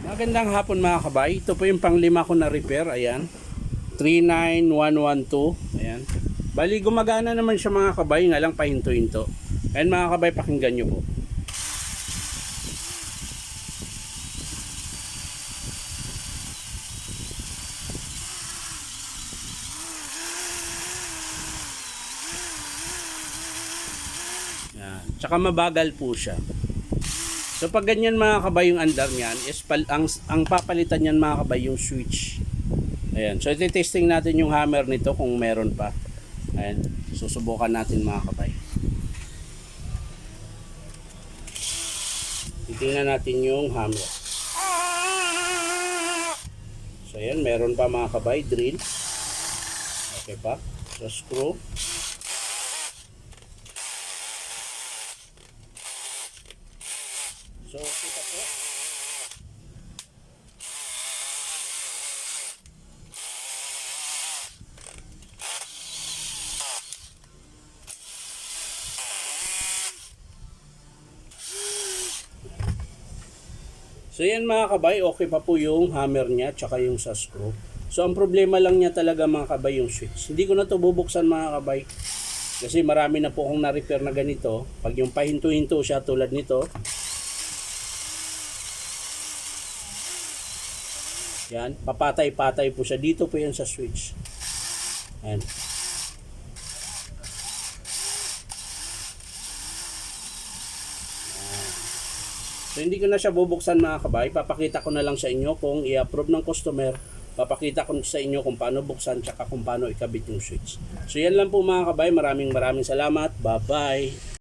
Magandang hapon mga kabay. Ito po yung panglima ko na repair. Ayan. 39112. Ayan. Bali gumagana naman siya mga kabay. Nga lang pahinto-hinto. Ayan mga kabay, pakinggan nyo po. Ayan. Tsaka mabagal po siya. So pag ganyan mga kabay yung andar niyan, is ang papalitan niyan mga kabay yung switch. Ayan. So iti-testing natin yung hammer nito kung meron pa. Ayan. Susubukan natin mga kabay. Titingnan natin yung hammer. So ayan, meron pa mga kabay, drill. Okay pa. So screw. So, kita po. So, yan mga kabay, okay pa po yung hammer niya, tsaka yung sa screw. So, ang problema lang niya talaga mga kabay, yung switch. Hindi ko na to bubuksan mga kabay. Kasi marami na po akong na-repair na ganito. Pag yung pahinto-hinto siya tulad nito, yan, papatay-patay po siya. Dito po yan sa switch. Yan. So hindi ko na siya bubuksan mga kabay. Papakita ko na lang sa inyo kung i-approve ng customer. Papakita ko sa inyo kung paano buksan tsaka kung paano ikabit yung switch. So yan lang po mga kabay. Maraming salamat. Bye-bye.